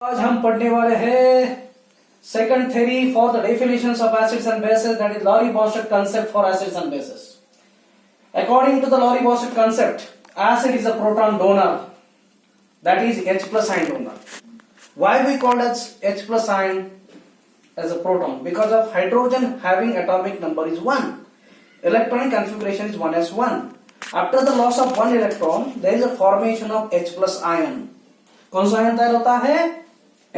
आज हम पढ़ने वाले हैं second theory for the definitions of acids and bases, that is Lorry-Boschett concept for acids and bases. According to the Lorry-Boschett concept, acid is a proton donor, that is H plus ion donor. Why we call it H plus ion as a proton? Because of hydrogen having atomic number is 1. Electronic configuration is 1s1. After the loss of one electron, there is a formation of H plus ion. कौन सा ion तैयार होता है?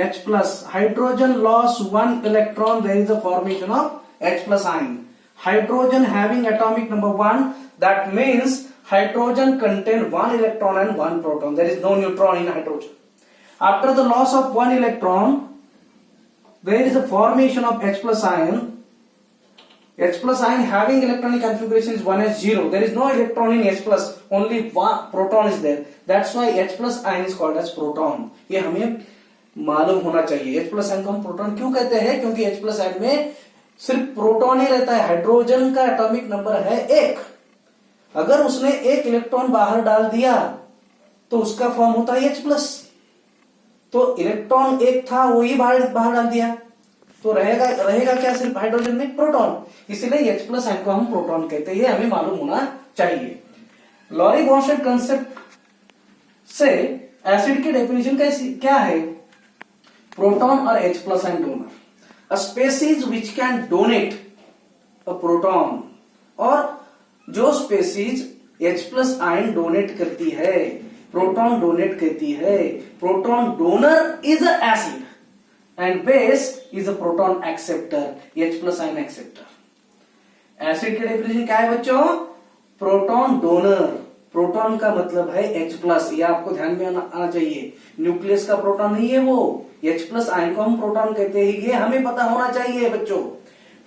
H plus. Hydrogen loss one electron, there is a formation of H plus ion. Hydrogen having atomic number 1, that means hydrogen contain one electron and one proton. There is no neutron in hydrogen. After the loss of one electron, there is a formation of H plus ion. H plus ion having electronic configuration is 1s0. There is no electron in H plus, only one proton is there. That's why H plus ion is called as proton. ये हमें मालूम होना चाहिए. H plus ion को हम proton क्यों कहते हैं? क्योंकि H plus ion में सिर्फ प्रोटॉन ही रहता है. हाइड्रोजन का एटॉमिक नंबर है 1. अगर उसने एक इलेक्ट्रॉन बाहर डाल दिया तो उसका फॉर्म होता है H plus. तो इलेक्ट्रॉन एक था, वो ही बाहर डाल दिया तो रहेगा क्या? सिर्फ हाइड्रोजन में प्रोटॉन. इसलिए H plus ion को हम प्रोटॉन कहते हैं. ये हमें मालूम होना चाहिए. Lorry-Boschett कंसेप्ट से एसिड की डेफिनेशन क्या है? प्रोटॉन और H plus ion donor. A species which can donate a proton, और जो species H plus ion donate करती है, प्रोटॉन डोनेट करती है. Proton donor is a acid and base is a proton acceptor, H plus ion acceptor. Acid की definition क्या है बच्चों? Proton donor. प्रोटॉन का मतलब है H plus. ये आपको ध्यान में आना चाहिए. न्यूक्लियस का प्रोटॉन नहीं है वो. H plus आयन को हम प्रोटॉन कहते हैं. ये हमें पता होना चाहिए बच्चों.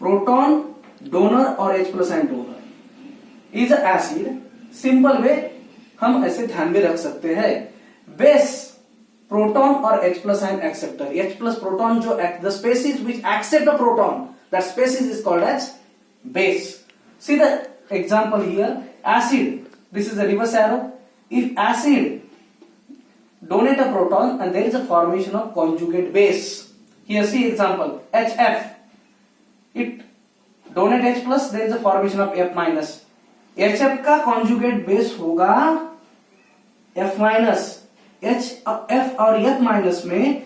प्रोटॉन डोनर और H plus ion donor is acid. Simple way हम ऐसे ध्यान में रख सकते हैं. बेस प्रोटॉन और H plus ion acceptor. H plus proton जो the species which accept the proton, that species is called as base. See the example here. Acid, this is a reverse arrow. If acid donate a proton and there is a formation of conjugate base, here see example HF, it donate H plus, there is a formation of F minus. HF का conjugate base होगा F minus. F और F minus में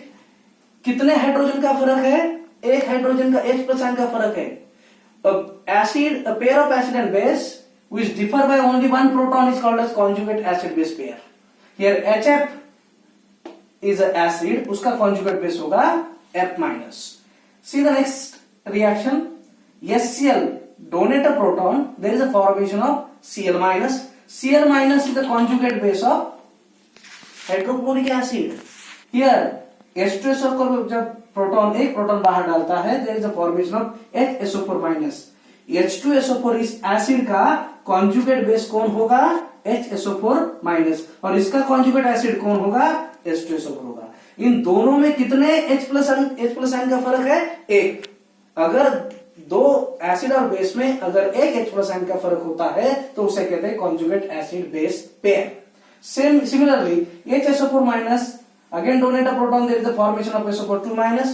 कितने hydrogen का फर्क है? एक hydrogen का H plus का फर्क है. A pair of acid and base which differ by only one proton is called as conjugate acid base pair. Here HF is an acid, उसका conjugate base होगा F minus. See the next reaction. HCl donate a proton, there is a formation of Cl minus. Cl minus is the conjugate base of hydrochloric acid. Here H2SO को जब proton एक proton बाहर डालता है, there is a formation of HSO4 minus. H2SO4 इस acid का conjugate base कौन होगा? HSO4 minus. और इसका कॉन्जुगेट एसिड कौन होगा? H2SO4 होगा. इन दोनों में कितने H plus आयन का फर्क है? एक. अगर दो एसिड और बेस में अगर एक H plus आयन का फर्क होता है तो उसे कहते हैं conjugate acid base pair. Similarly, HSO4 minus again donate a proton, there is the formation of SO4 2 minus.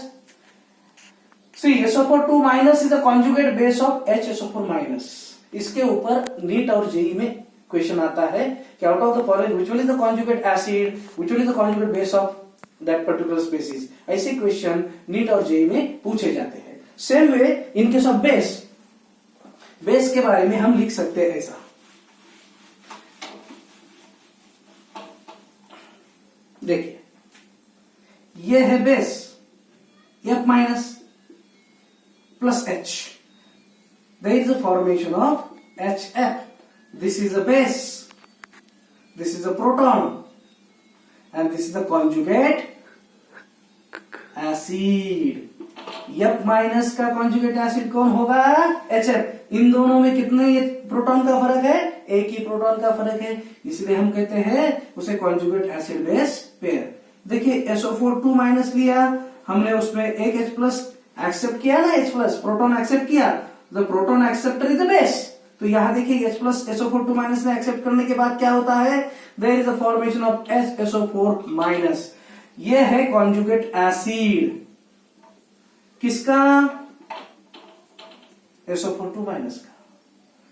See, SO4 2 minus is the conjugate base of HSO4 minus. इसके ऊपर नीट और जेई में क्वेश्चन आता है कि out of the following which one is the conjugate acid, which one is the conjugate base of that particular species. ऐसे question NEET और JEE में पूछे जाते हैं. Same way in case of base के बारे में हम लिख सकते हैं ऐसा. देखिए, ये है base F minus plus H. There is a formation of HF. This is a base. This is a proton. And this is the conjugate acid. F minus का conjugate acid कौन होगा? HF. इन दोनों में कितने ये प्रोटॉन का फर्क है? एक ही प्रोटॉन का फर्क है. इसलिए हम कहते हैं उसे conjugate acid base pair. देखिए SO4 2 माइनस लिया हमने, उसमें एक H plus एक्सेप्ट किया ना, H plus प्रोटॉन एक्सेप्ट किया. The proton acceptor is the base. तो यहां देखिए H plus SO4 2 माइनस ने एक्सेप्ट करने के बाद क्या होता है? There is a formation of SO4 minus. ये है कॉन्जुगेट एसिड किसका? SO4 माइनस का।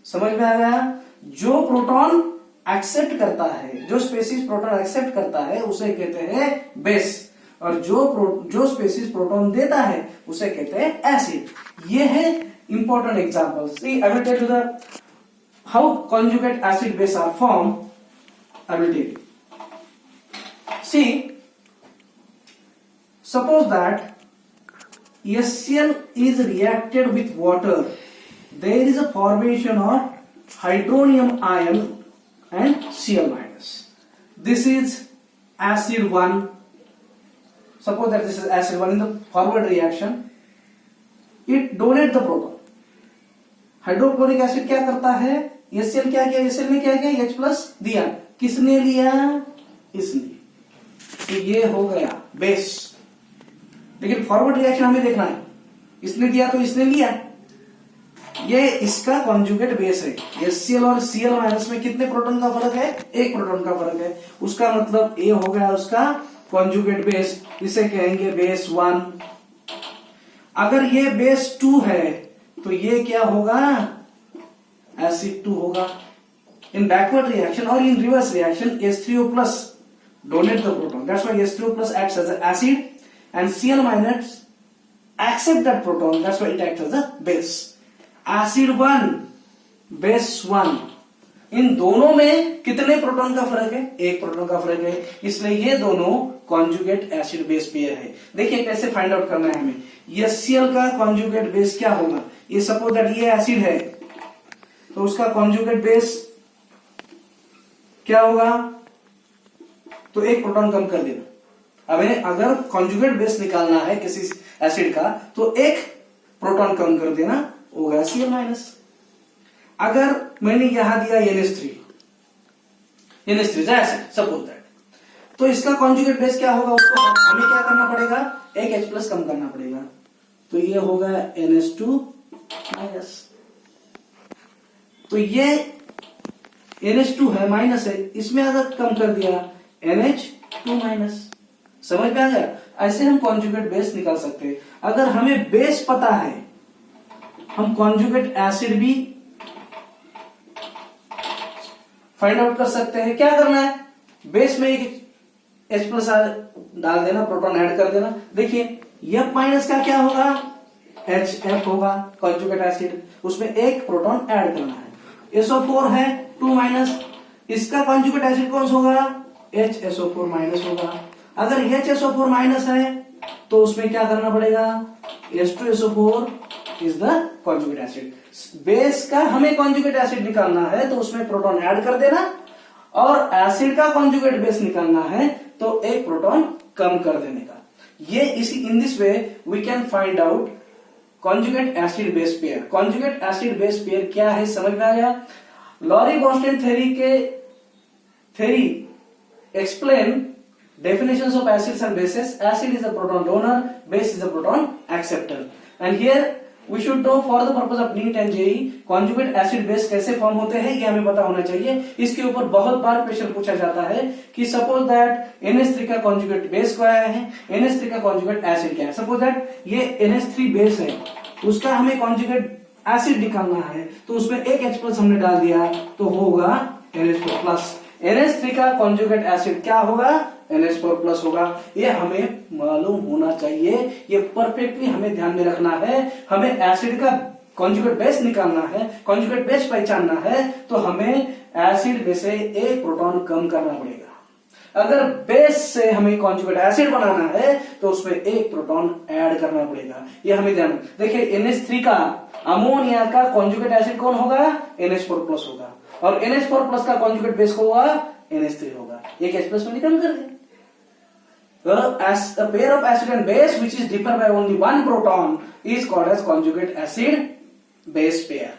समझ में आ गया? जो प्रोटॉन एक्सेप्ट करता है, जो स्पेसीज प्रोटॉन एक्सेप्ट करता है उसे कहते हैं बेस, और जो स्पेसीज प्रोटॉन देता है उसे कहते हैं एसिड। ये है important example. See I will tell you the how conjugate acid base are form. I will tell you. See suppose that HCl is reacted with water, there is a formation of hydronium ion and Cl minus. This is acid 1. Suppose that this is acid 1 in the forward reaction. It donates the proton. Hydrochloric acid क्या करता है? HCl क्या किया? HCl में क्या किया? H plus दिया। किसने लिया? इसने। तो ये हो गया बेस। लेकिन फॉरवर्ड रिएक्शन हमें देखना है, इसने दिया तो इसने लिया। ये इसका कॉन्जुगेट बेस है। HCl और Cl माइनस में कितने प्रोटॉन का फर्क है? एक प्रोटॉन का फर्क है। उसका मतलब ये हो गया उसका कॉन्जुगेट बेस। इसे कहेंगे बेस 1। अगर ये बेस 2 है तो ये क्या होगा? एसिड 2 होगा। इन बैकवर्ड रिएक्शन और in reverse reaction H3O plus donate the proton. That's why H3O plus acts as an acid and Cl minus accept that proton. That's why it acts as a base. Acid 1, base 1. इन दोनों में कितने proton का फर्क है? एक proton का फर्क है। इसलिए ये दोनों कॉन्जुगेट एसिड बेस पेयर है। देखिए कैसे फाइंड आउट करना है हमें। HCl का कॉन्जुगेट बेस क्या होगा? ये सपोज दैट ये एसिड है तो उसका कॉन्जुगेट बेस क्या होगा? तो एक प्रोटॉन कम कर देना। हमें अगर कॉन्जुगेट बेस निकालना है किसी एसिड का तो एक प्रोटॉन कम कर देना, होगा Cl माइनस। अगर मैंने यहां दिया NH3 एसिड सपोज दैट, तो इसका कॉन्जुगेट बेस क्या होगा? उसको हमें क्या करना पड़ेगा? एक H प्लस कम करना पड़ेगा। तो ये होगा NH2 माइनस। तो ये NH2 है माइनस है, इसमें अगर कम कर दिया NH2 माइनस। समझ में आ गया? ऐसे हम कॉन्जुगेट बेस निकाल सकते हैं। अगर हमें बेस पता है हम कॉन्जुगेट एसिड भी फाइंड आउट कर सकते हैं। क्या करना है? बेस में एक H प्लस डाल देना, प्रोटॉन ऐड कर देना। देखिए F माइनस का क्या होगा? HF होगा कॉन्जुगेट एसिड, उसमें एक प्रोटॉन ऐड करना है। SO4 है 2 माइनस, इसका कॉन्जुगेट एसिड कौन सा होगा? HSO4 माइनस होगा। अगर HSO4 माइनस है तो उसमें क्या करना पड़ेगा? H2SO4 is the conjugate acid. Base का हमें कॉन्जुगेट एसिड निकालना है तो उसमें प्रोटॉन ऐड कर देना, और एसिड का कॉन्जुगेट बेस निकालना है तो एक प्रोटॉन कम कर देने का। ये इसी in this way we can find out conjugate acid base pair. Conjugate acid base pair क्या है समझ में आ गया? Lowry Bronsted theory explain definitions of acids and bases. Acid is a proton donor, base is a proton acceptor. And here we should know for the purpose of NEET and JEE conjugate acid base कैसे form होते हैं ये हमें पता होना चाहिए। इसके ऊपर बहुत बार क्वेश्चन पूछा जाता है कि सपोज दैट NH3 का कॉन्जुगेट बेस क्या है, NH3 का कॉन्जुगेट एसिड क्या है। सपोज दैट ये NH3 बेस है, उसका हमें कॉन्जुगेट एसिड निकालना है तो उसमें एक H प्लस हमने डाल दिया तो होगा NH4 प्लस। NH3 का कॉन्जुगेट एसिड क्या होगा? NH4 प्लस होगा। ये हमें मालूम होना चाहिए, ये परफेक्टली हमें ध्यान में रखना है। हमें एसिड का कॉन्जुगेट बेस निकालना है, कॉन्जुगेट बेस पहचानना है तो हमें एसिड में से एक प्रोटॉन कम करना पड़ेगा। अगर बेस से हमें कॉन्जुगेट एसिड बनाना है तो उसमें एक प्रोटॉन ऐड करना पड़ेगा। ये हमें ध्यान। देखिए NH3 का अमोनिया का कॉन्जुगेट एसिड कौन होगा? NH4 प्लस होगा, और NH4 प्लस का कॉन्जुगेट बेस को होगा NH3 होगा। एक H प्लस में कम कर दे। As a pair of acid and base which is differ by only one proton is called as conjugate acid base pair.